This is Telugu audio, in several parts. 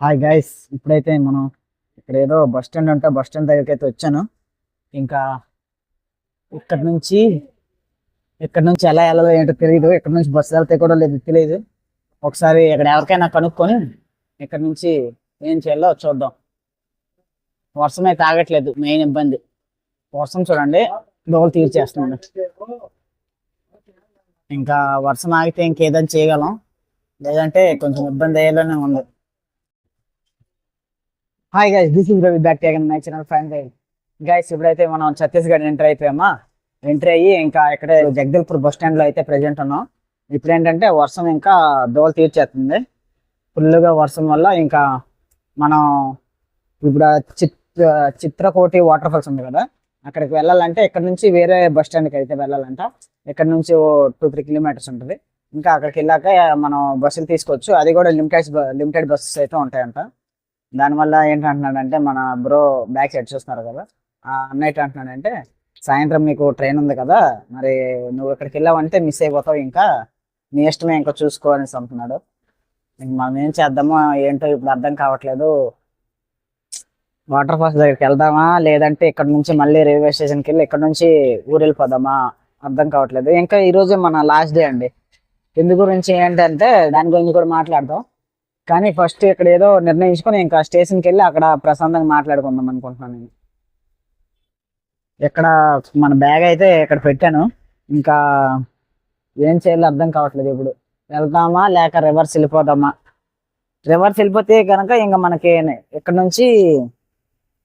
హాయ్ గైస్, ఇప్పుడైతే మనం ఇక్కడ ఏదో బస్ స్టాండ్ ఉంటే బస్ స్టాండ్ దగ్గరికి అయితే వచ్చాను. ఇంకా ఇక్కడ నుంచి ఇక్కడ నుంచి ఎలా వెళ్ళాలో ఏంటో తెలియదు. ఇక్కడ నుంచి బస్సు వెళ్తే కూడా లేదు తెలియదు. ఒకసారి ఇక్కడ ఎవరికైనా కనుక్కొని ఇక్కడ నుంచి ఏం చేయాలో చూద్దాం. వర్షం అయితే ఆగట్లేదు, మెయిన్ ఇబ్బంది వర్షం. చూడండి దోవలు తీర్చేస్తున్నాడు. ఇంకా వర్షం ఆగితే ఇంకేదని చేయగలం, లేదంటే కొంచెం ఇబ్బంది అయ్యేలానే ఉంది. Hi guys, this is Ravi back again my channel friend guys. ఇప్పుడైతే మనం ఛత్తీస్గఢ్ ఎంటర్ అయిపోయామా. ఎంటర్ అయ్యి ఇంకా ఇక్కడే జగదల్పూర్ బస్ స్టాండ్ లో అయితే ప్రెజెంట్ ఉన్నాం. ఇప్పుడు ఏంటంటే వర్షం ఇంకా దోవలు తీర్చేస్తుంది. ఫుల్గా వర్షం వల్ల ఇంకా మనం ఇప్పుడు చిత్రకోటి వాటర్ ఫాల్స్ ఉంది కదా, అక్కడికి వెళ్ళాలంటే ఇక్కడ నుంచి వేరే బస్ స్టాండ్కి అయితే వెళ్ళాలంట. ఇక్కడ నుంచి 2-3 కిలోమీటర్స్ ఉంటుంది. ఇంకా అక్కడికి వెళ్ళాక మనం బస్సులు తీసుకోవచ్చు. అది కూడా లిమిటెడ్ బస్సెస్ అయితే ఉంటాయంట. దానివల్ల ఏంటంటున్నాడంటే మన బ్రో బ్యాక్ సైడ్ చూస్తున్నారు కదా, ఆ అన్నయ్య అంటున్నాడంటే సాయంత్రం మీకు ట్రైన్ ఉంది కదా, మరి నువ్వు ఇక్కడికి వెళ్ళావంటే మిస్ అయిపోతావు, ఇంకా నీ ఇష్టమే ఇంకా చూసుకో అనేసి అంటున్నాడు. ఇంక మనం ఏం చేద్దామో ఏంటో ఇప్పుడు అర్థం కావట్లేదు. వాటర్ ఫాల్స్ దగ్గరికి వెళ్దామా, లేదంటే ఇక్కడ నుంచి మళ్ళీ రైల్వే స్టేషన్కి వెళ్ళి ఇక్కడ నుంచి ఊరు వెళ్ళిపోదామా, అర్థం కావట్లేదు. ఇంకా ఈరోజు మన లాస్ట్ డే అండి. ఎందు గురించి ఏంటంటే దాని గురించి కూడా మాట్లాడదాం. కానీ ఫస్ట్ ఇక్కడ ఏదో నిర్ణయించుకొని ఇంకా స్టేషన్కి వెళ్ళి అక్కడ ప్రశాంతంగా మాట్లాడుకుందాం అనుకుంటున్నాను నేను. ఇక్కడ మన బ్యాగ్ అయితే ఇక్కడ పెట్టాను. ఇంకా ఏం చేయాలో అర్థం కావట్లేదు. ఇప్పుడు వెళ్దామా లేక రివర్స్ వెళ్ళిపోదామా. రివర్స్ వెళ్ళిపోతే కనుక ఇంకా మనకి ఇక్కడ నుంచి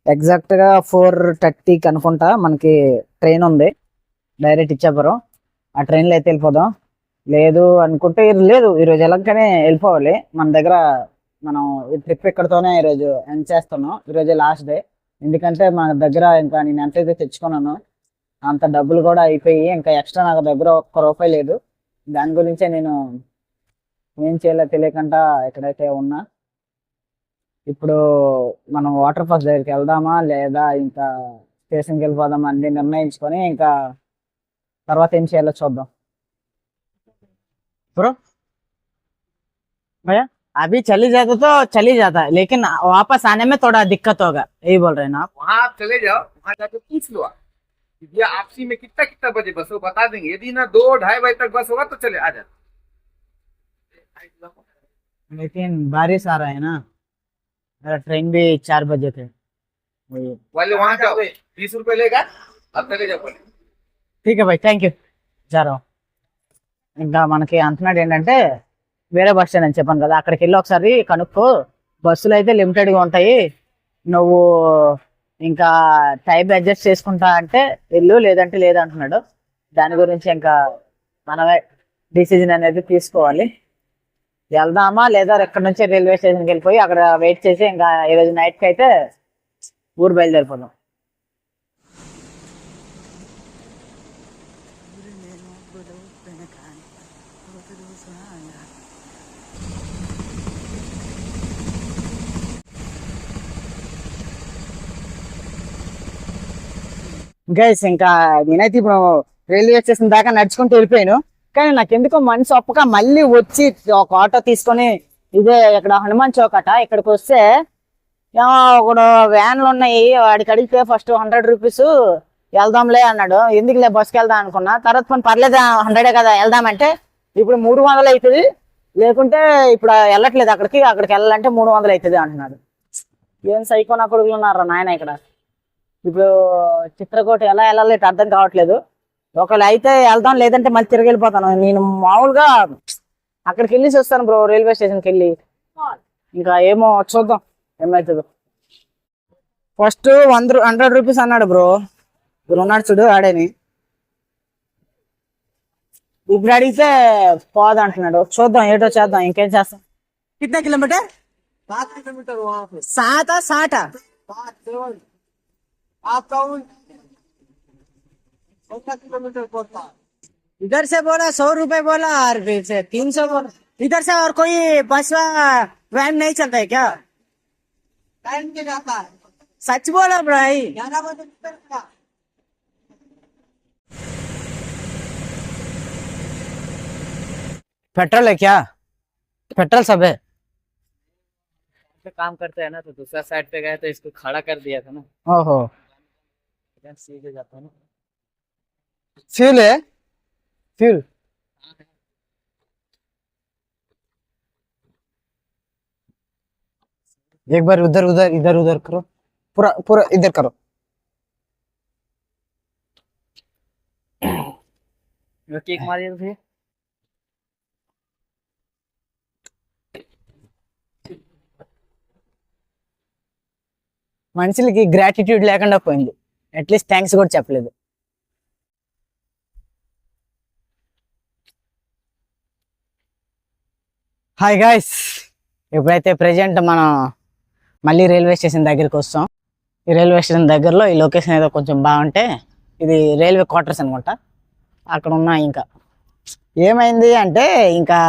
ఎగ్జాక్ట్గా 4:30కి అనుకుంటా మనకి ట్రైన్ ఉంది, డైరెక్ట్ ఇచ్చాపురం. ఆ ట్రైన్లో అయితే వెళ్ళిపోదాం. లేదు అనుకుంటే లేదు, ఈరోజు ఎలాగనే వెళ్ళిపోవాలి. మన దగ్గర మనం ఈ ట్రిప్ ఇక్కడతోనే ఈరోజు ఎండ్ చేస్తున్నాం. ఈరోజు లాస్ట్ డే. ఎందుకంటే మన దగ్గర ఇంకా నేను ఎంతైతే తెచ్చుకున్నానో అంత డబ్బులు కూడా అయిపోయి ఇంకా ఎక్స్ట్రా నాకు దగ్గర ఒక్క రూపాయి లేదు. దాని గురించే నేను ఏం చేయాలో తెలియకుండా ఎక్కడైతే ఉన్నా. ఇప్పుడు మనం వాటర్ ఫాల్స్ దగ్గరికి వెళ్దామా లేదా ఇంకా స్టేషన్కి వెళ్ళిపోదామా అన్ని నిర్ణయించుకొని ఇంకా తర్వాత ఏం చేయాలో చూద్దాం. ब्रो भैया, अभी चली जाता तो चली जाता, लेकिन वापस आने में थोड़ा दिक्कत होगा, यही बोल रहे हैं ना आप? वहाँ आप चले जाओ, वहाँ जाके पूछ लो आप ये आपसी में कितना कितना बजे बस हो बता देंगे। यदि ना 2-2:30 बजे तक बस होगा तो चले आ जाए। लेकिन बारिश आ रहा है ना, मेरा ट्रेन भी 4 बजे थे। वाले वहाँ जाओ, 20 रुपए लेगा, अब चले जाओ पहले। ठीक है भाई, थैंक यू, जा रहा हूँ. ఇంకా మనకి అంటున్నాడు ఏంటంటే వేరే బస్ స్టాండ్ అని చెప్పాను కదా, అక్కడికి వెళ్ళి ఒకసారి కనుక్కో, బస్సులు అయితే లిమిటెడ్గా ఉంటాయి, నువ్వు ఇంకా టైం అడ్జస్ట్ చేసుకుంటా అంటే వెళ్ళు, లేదంటే లేదు అంటున్నాడు. దాని గురించి ఇంకా మనమే డిసిజన్ అనేది తీసుకోవాలి. వెళ్దామా లేదా ఇక్కడ నుంచి రైల్వే స్టేషన్కి వెళ్ళిపోయి అక్కడ వెయిట్ చేసి ఇంకా ఈరోజు నైట్కి అయితే ఊరు బయలుదేరిపోదాం. గైస్, ఇంకా నేనైతే ఇప్పుడు రైల్వే స్టేషన్ దాకా నడుచుకుంటూ వెళ్ళిపోయాను. కానీ నాకు ఎందుకో మనసు ఒప్పక మళ్ళీ వచ్చి ఒక ఆటో తీసుకొని ఇదే ఇక్కడ హనుమాన్ చౌక్ అట ఇక్కడికి వస్తే ఒకడు వ్యాన్లు ఉన్నాయి, వాడికి అడిగితే ఫస్ట్ 100 రూపీస్ వెళ్దాంలే అన్నాడు. ఎందుకులే బస్కి వెళ్దాం అనుకున్నా. తర్వాత పని పర్లేదు 100 కదా వెళ్దామంటే ఇప్పుడు 300 అవుతుంది, లేకుంటే ఇప్పుడు వెళ్ళట్లేదు అక్కడికి వెళ్ళాలంటే 300 అవుతుంది అంటున్నాడు. ఏం సైకో నా కొడుకులు ఉన్నారా నాయన ఇక్కడ. ఇప్పుడు చిత్రకోట ఎలా వెళ్ళాలి అర్థం కావట్లేదు. ఒకవేళ అయితే వెళ్దాం, లేదంటే మళ్ళీ తిరిగి వెళ్ళిపోతాను. నేను మామూలుగా అక్కడికి వెళ్ళి వస్తాను బ్రో, రైల్వే స్టేషన్కి వెళ్ళి. ఇంకా ఏమో చూద్దాం ఏమవుతుందో. ఫస్ట్ 100 రూపీస్ అన్నాడు బ్రో, ఇప్పుడు ఉన్నాడు చూడు ఆడేని. ఇప్పుడు అడిగితే పోదు అంటున్నాడు. చూద్దాం ఏటో చేద్దాం, ఇంకేం చేస్తాం. కిतना किलोमीटर? 7 किलोमीटर वहाँ पे 7 आपका 14 किलोमीटर पड़ता। इधर से बोला 100 रुपए बोला, और फिर से 300 बोला. इधर से और कोई बस वैन नहीं चलता है क्या? टाइम के जाता है, सच बोला भाई. 11 बजे निकलता। पेट्रोल है क्या? पेट्रोल सब है. पे काम करते हैं ना, तो दूसरा साइड पे गए तो इसको खड़ा कर दिया था ना, ఓహో इधर सीधे जाता है ना। फ्यूल है फ्यूल एक बार उधर उधर इधर उधर करो पूरा पूरा इधर करो वो किक मारिए थे। మనుషులకి గ్రాటిట్యూడ్ లేకుండా పోయింది అట్లీస్ట్ థ్యాంక్స్ కూడా చెప్పలేదు హాయ్ గాయ్స్ ఇప్పుడైతే ప్రెజెంట్ మనం మళ్ళీ రైల్వే స్టేషన్ దగ్గరికి వస్తాం ఈ రైల్వే స్టేషన్ దగ్గరలో ఈ లొకేషన్ ఏదో కొంచెం బాగుంటే ఇది రైల్వే క్వార్టర్స్ అనుకుంటా అక్కడ ఉన్నా ఇంకా ఏమైంది అంటే ఇంకా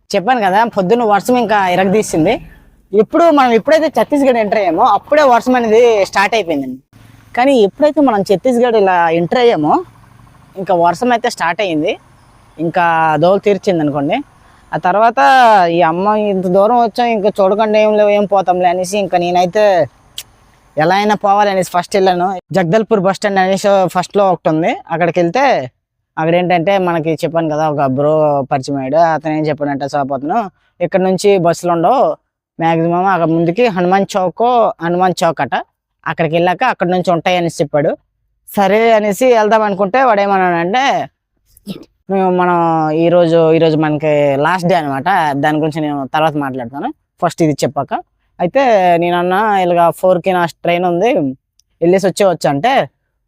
చెప్పాను కదా పొద్దున్న వర్షం ఇంకా ఇరగదీసింది ఇప్పుడు మనం ఎప్పుడైతే ఛత్తీస్గఢ్ ఎంటర్ అయ్యామో అప్పుడే వర్షం అనేది స్టార్ట్ అయిపోయిందండి కానీ ఎప్పుడైతే మనం ఛత్తీస్గఢ్ ఇలా ఎంటర్ అయ్యామో ఇంకా వర్షం అయితే స్టార్ట్ అయ్యింది ఇంకా దోలు తీర్చింది అనుకోండి ఆ తర్వాత ఈ అమ్మ ఇంత దూరం వచ్చాం ఇంకా చూడకుండా ఏం లేవు ఏం పోతాంలే అనేసి ఇంకా నేనైతే ఎలా అయినా పోవాలనేసి ఫస్ట్ వెళ్ళాను జగదల్పూర్ బస్ స్టాండ్ అనేసి ఫస్ట్లో ఒకటి ఉంది అక్కడికి వెళ్తే అక్కడ ఏంటంటే మనకి చెప్పాను కదా ఒక బ్రో పరిచయం అయ్యాడు అతను ఏం చెప్పాడంటే సోపోతను ఇక్కడ నుంచి బస్సులు ఉండవు మ్యాక్సిమం అక్కడ ముందుకి హనుమాన్ చౌక్ అట అక్కడికి వెళ్ళాక అక్కడ నుంచి ఉంటాయి అనేసి చెప్పాడు సరే అనేసి వెళ్దాం అనుకుంటే వాడు ఏమన్నాడంటే మనం ఈరోజు మనకి లాస్ట్ డే అనమాట దాని గురించి నేను తర్వాత మాట్లాడతాను ఫస్ట్ ఇది చెప్పాక అయితే నేనన్నా ఇలాగ 4కి నా ట్రైన్ ఉంది వెళ్ళేసి వచ్చేవచ్చు అంటే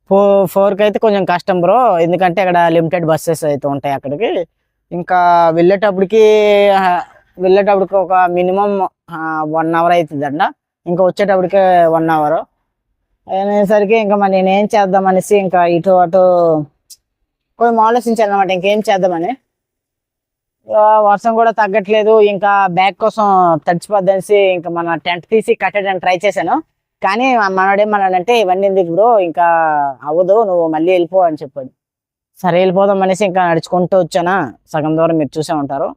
4కి అయితే కొంచెం కష్టం బ్రో ఎందుకంటే అక్కడ లిమిటెడ్ బస్సెస్ అయితే ఉంటాయి అక్కడికి ఇంకా వెళ్ళేటప్పటికి ఒక మినిమం 1 అవర్ అవుతుందంట ఇంకా వచ్చేటప్పటికే 1 అవర్ అనేసరికి ఇంకా మరి నేనేం చేద్దాం అనేసి ఇంకా ఇటు అటు కొంచెం ఆలోచించాను అనమాట ఇంకేం చేద్దామని వర్షం కూడా తగ్గట్లేదు ఇంకా బ్యాగ్ కోసం తడిచిపోద్ది అనేసి ఇంకా మన టెంట్ తీసి కట్టడానికి ట్రై చేశాను కానీ మనడేమన్నాడంటే ఇవన్నీ ఎందుకు బ్రో ఇంకా అవ్వదు నువ్వు మళ్ళీ వెళ్ళిపో అని చెప్పాడు సరే వెళ్ళిపోదాం అనేసి ఇంకా నడుచుకుంటూ వచ్చానా సగం దూరం మీరు చూసే ఉంటారు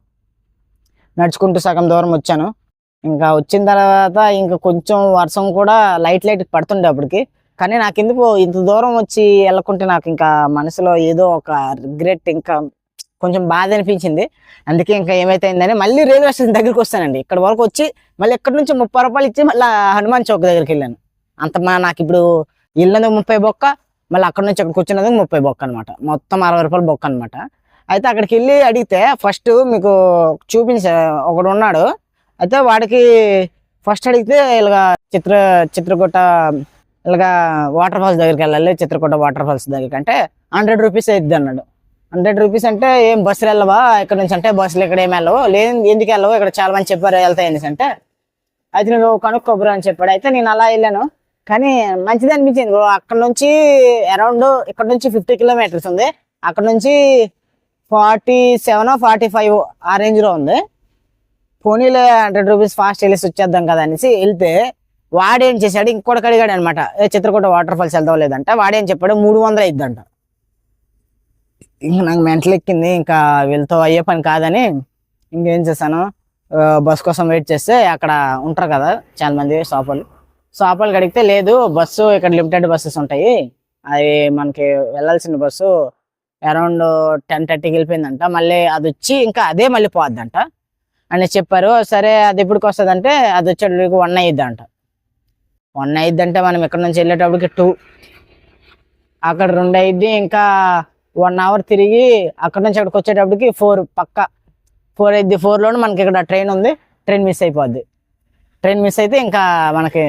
నడుచుకుంటూ సగం దూరం వచ్చాను ఇంకా వచ్చిన తర్వాత ఇంకా కొంచెం వర్షం కూడా లైట్ పడుతుండే అప్పటికి కానీ నాకు ఎందుకు ఇంత దూరం వచ్చి వెళ్ళకుంటే నాకు ఇంకా మనసులో ఏదో ఒక రిగ్రెట్ ఇంకా కొంచెం బాధ అనిపించింది అందుకే ఇంకా ఏమైతుందని మళ్ళీ రైల్వే స్టేషన్ దగ్గరికి వస్తానండి ఇక్కడ వరకు వచ్చి మళ్ళీ ఎక్కడి నుంచి 30 రూపాయలు ఇచ్చి మళ్ళీ హనుమాన్ చౌక్ దగ్గరికి వెళ్ళాను నాకు ఇప్పుడు వెళ్ళినందుకు 30 బొక్క మళ్ళీ అక్కడ నుంచి అక్కడికి వచ్చినందుకు 30 బొక్క అనమాట మొత్తం 60 రూపాయలు బొక్క అనమాట అయితే అక్కడికి వెళ్ళి అడిగితే ఫస్ట్ మీకు చూపించే ఒకడు ఉన్నాడు అయితే వాడికి ఫస్ట్ అడిగితే ఇలాగా చిత్రకూట ఇలాగా వాటర్ ఫాల్స్ దగ్గరికి వెళ్ళాలి చిత్రకూట వాటర్ ఫాల్స్ దగ్గరికి అంటే 100 రూపీస్ అవుతుంది అన్నాడు 100 రూపీస్ అంటే ఏం బస్సులు వెళ్ళవా ఇక్కడ నుంచి అంటే బస్సులు ఇక్కడ ఏమి వెళ్ళవు లేదు ఎందుకు వెళ్ళవు ఇక్కడ చాలా మంది చెప్పారు వెళ్తాయి అనేసి అంటే అయితే నువ్వు కనుక్కోబరు అని చెప్పాడు అయితే నేను అలా వెళ్ళాను కానీ మంచిది అనిపించింది అక్కడ నుంచి అరౌండ్ ఇక్కడ నుంచి 50 కిలోమీటర్స్ ఉంది అక్కడ నుంచి 47 45 ఆ రేంజ్లో ఉంది పోనీలే 100 రూపీస్ ఫాస్ట్ వెళ్ళేసి వచ్చేద్దాం కదా అనేసి వెళ్తే వాడేం చేశాడు ఇంకోటి అడిగాడు అనమాట చిత్రకూట వాటర్ ఫాల్స్ వెళ్దాం లేదంట వాడేం చెప్పాడు 300 అయిద్దంట ఇంకా నాకు మెంటల్ ఎక్కింది ఇంకా వెళ్తూ అయ్యే పని కాదని ఇంకేం చేశాను బస్ కోసం వెయిట్ చేస్తే అక్కడ ఉంటారు కదా చాలా మంది షాపులు అడిగితే లేదు బస్సు ఇక్కడ లిమిటెడ్ బస్సెస్ ఉంటాయి అది మనకి వెళ్ళాల్సిన బస్సు అరౌండ్ 10:30కి వెళ్ళిపోయిందంట మళ్ళీ అది వచ్చి ఇంకా అదే మళ్ళీ పోద్దంట అని చెప్పారు సరే అది ఎప్పటికి వస్తుంది అంటే అది వచ్చేటప్పటికి 1 అయ్యిద్దంట 1 అయ్యిద్దంటే మనం ఇక్కడ నుంచి వెళ్ళేటప్పటికి 2 అక్కడ 2 అయ్యిద్ది ఇంకా 1 అవర్ తిరిగి అక్కడ నుంచి అక్కడికి వచ్చేటప్పటికి 4 పక్క 4 అయ్యిద్ది 4లోనే మనకి ఇక్కడ ట్రైన్ ఉంది ట్రైన్ మిస్ అయిపోద్ది ట్రైన్ మిస్ అయితే ఇంకా మనకి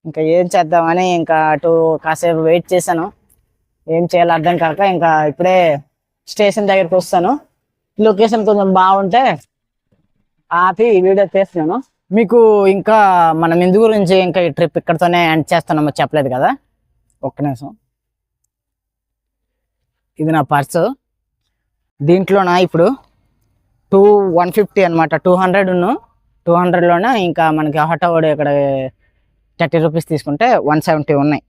ఇంకా ఏం చేద్దామని ఇంకా అటు కాసేపు వెయిట్ చేశాను ఏం చేయాలో అర్థం కాక ఇంకా ఇప్పుడే స్టేషన్ దగ్గరికి వస్తాను లొకేషన్ కొంచెం బాగుంటే ఆపి వీడియో చేస్తున్నాను మీకు ఇంకా మనం ఎందు గురించి ఇంకా ఈ ట్రిప్ ఇక్కడతోనే ఎండ్ చేస్తున్నామో చెప్పలేదు కదా ఒక్క నిమిషం ఇది నా పర్సు దీంట్లోనా ఇప్పుడు 150 అనమాట 200లోనే ఇంకా మనకి ఆటో వాడు ఇక్కడ 30 రూపీస్ తీసుకుంటే 170 ఉన్నాయి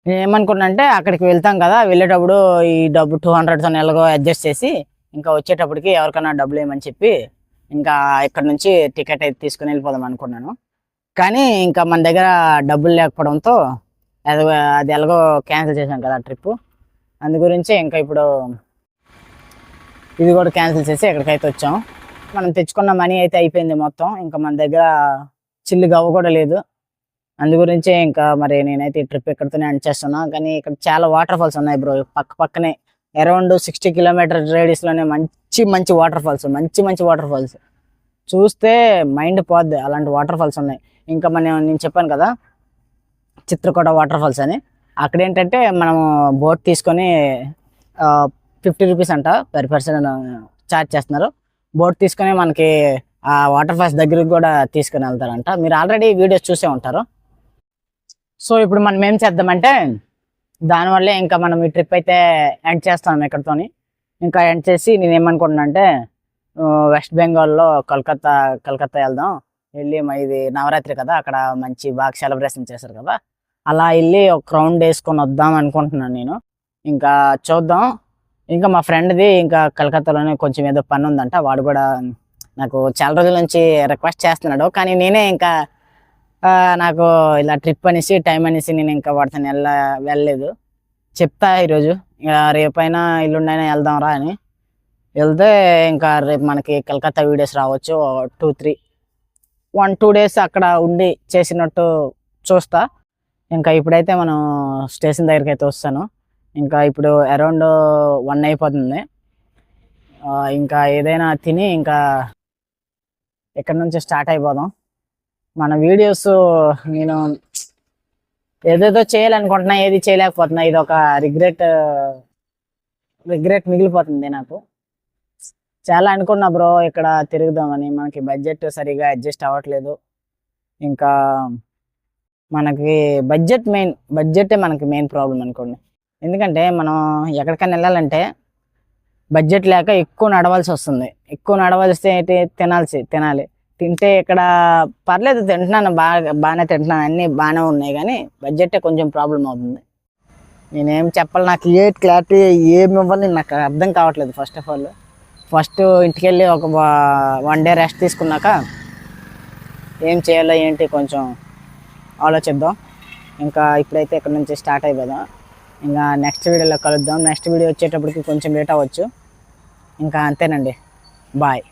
నేను ఏమనుకున్నా అంటే అక్కడికి వెళ్తాం కదా వెళ్ళేటప్పుడు ఈ డబ్బు 200తో ఎలాగో అడ్జస్ట్ చేసి ఇంకా వచ్చేటప్పటికి ఎవరికైనా డబ్బులు ఏమని చెప్పి ఇంకా ఇక్కడ నుంచి టికెట్ అయితే తీసుకుని వెళ్ళిపోదాం అనుకున్నాను. కానీ ఇంకా మన దగ్గర డబ్బులు లేకపోవడంతో అది అది ఎలాగో క్యాన్సిల్ చేసాం కదా ట్రిప్. అందు గురించి ఇంకా ఇప్పుడు ఇది కూడా క్యాన్సిల్ చేసి ఎక్కడికైతే వచ్చాం. మనం తెచ్చుకున్న మనీ అయితే అయిపోయింది మొత్తం. ఇంకా మన దగ్గర చిల్లు గవ్వ కూడా లేదు. అందు గురించి ఇంకా మరి నేనైతే ఈ ట్రిప్ ఇక్కడితోనే ఎండ్ చేస్తున్నా. కానీ ఇక్కడ చాలా వాటర్ ఫాల్స్ ఉన్నాయి బ్రో. పక్కనే అరౌండ్ 60 కిలోమీటర్ రేడియస్లోనే మంచి మంచి వాటర్ ఫాల్స్, మంచి మంచి వాటర్ ఫాల్స్ చూస్తే మైండ్ పోద్ది. అలాంటి వాటర్ ఫాల్స్ ఉన్నాయి. ఇంకా నేను చెప్పాను కదా చిత్రకూట వాటర్ ఫాల్స్ అని. అక్కడ ఏంటంటే మనము బోట్ తీసుకొని 50 రూపీస్ అంట పర్ పర్సన్ ఛార్జ్ చేస్తున్నారు. బోట్ తీసుకొని మనకి ఆ వాటర్ ఫాల్స్ దగ్గరికి కూడా తీసుకొని వెళ్తారంట. మీరు ఆల్రెడీ వీడియోస్ చూసే ఉంటారు. సో ఇప్పుడు మనం ఏం చేద్దామంటే దానివల్లే ఇంకా మనం ఈ ట్రిప్ అయితే ఎండ్ చేస్తాం ఇక్కడితోని. ఇంకా ఎండ్ చేసి నేను ఏమనుకుంటున్నా అంటే వెస్ట్ బెంగాల్లో కలకత్తా వెళ్దాం. వెళ్ళి ఇది నవరాత్రి కదా, అక్కడ మంచి బాగా సెలబ్రేషన్ చేశారు కదా, అలా వెళ్ళి ఒక రౌండ్ వేసుకొని వద్దాం అనుకుంటున్నాను నేను. ఇంకా చూద్దాం. ఇంకా మా ఫ్రెండ్ది ఇంకా కలకత్తాలోనే కొంచెం ఏదో పని ఉందంట. వాడు కూడా నాకు చాలా రోజుల నుంచి రిక్వెస్ట్ చేస్తున్నాడు. కానీ నేనే ఇంకా నాకు ఇలా ట్రిప్ అనేసి టైం అనేసి నేను ఇంకా వాడితో వెళ్ళలేదు. చెప్తా ఈరోజు రేపైనా ఎల్లుండైనా వెళ్దాం రా అని. వెళ్తే ఇంకా రేపు మనకి కలకత్తా వీడియోస్ రావచ్చు. 1-2 డేస్ అక్కడ ఉండి చేసినట్టు చూస్తా. ఇంకా ఇప్పుడైతే మనం స్టేషన్ దగ్గరికి అయితే వస్తాను. ఇంకా ఇప్పుడు అరౌండ్ 1 అయిపోతుంది. ఇంకా ఏదైనా తిని ఇంకా ఇక్కడ నుంచి స్టార్ట్ అయిపోదాం. మన వీడియోస్ నేను ఏదేదో చేయాలనుకుంటున్నా, ఏది చేయలేకపోతున్నా. ఇది ఒక రిగ్రెట్ మిగిలిపోతుంది నాకు. చాలా అనుకున్నా బ్రో ఇక్కడ తిరుగుదామని. మనకి బడ్జెట్ సరిగా అడ్జస్ట్ అవ్వట్లేదు. ఇంకా మనకి బడ్జెటే మనకి మెయిన్ ప్రాబ్లం అనుకోండి. ఎందుకంటే మనం ఎక్కడికైనా వెళ్ళాలంటే బడ్జెట్ లేక ఎక్కువ నడవాల్సి వస్తుంది. ఎక్కువ నడవలిస్తే ఏంటి, తినాలి. తింటే ఇక్కడ పర్లేదు, తింటున్నాను, బాగానే తింటున్నాను, అన్నీ బాగానే ఉన్నాయి. కానీ బడ్జెటే కొంచెం ప్రాబ్లం అవుతుంది. నేనేం చెప్పాలి, నాకు క్లారిటీ ఏమి ఇవ్వాలి నాకు అర్థం కావట్లేదు. ఫస్ట్ ఇంటికి వెళ్ళి ఒక 1 డే రెస్ట్ తీసుకున్నాక ఏం చేయాలో ఏంటి కొంచెం ఆలోచిద్దాం. ఇంకా ఇప్పుడైతే ఇక్కడ నుంచి స్టార్ట్ అయిపోదాం. ఇంకా నెక్స్ట్ వీడియోలో కలుద్దాం. నెక్స్ట్ వీడియో వచ్చేటప్పటికి కొంచెం లేట్ అవ్వచ్చు. ఇంకా అంతేనండి, బాయ్.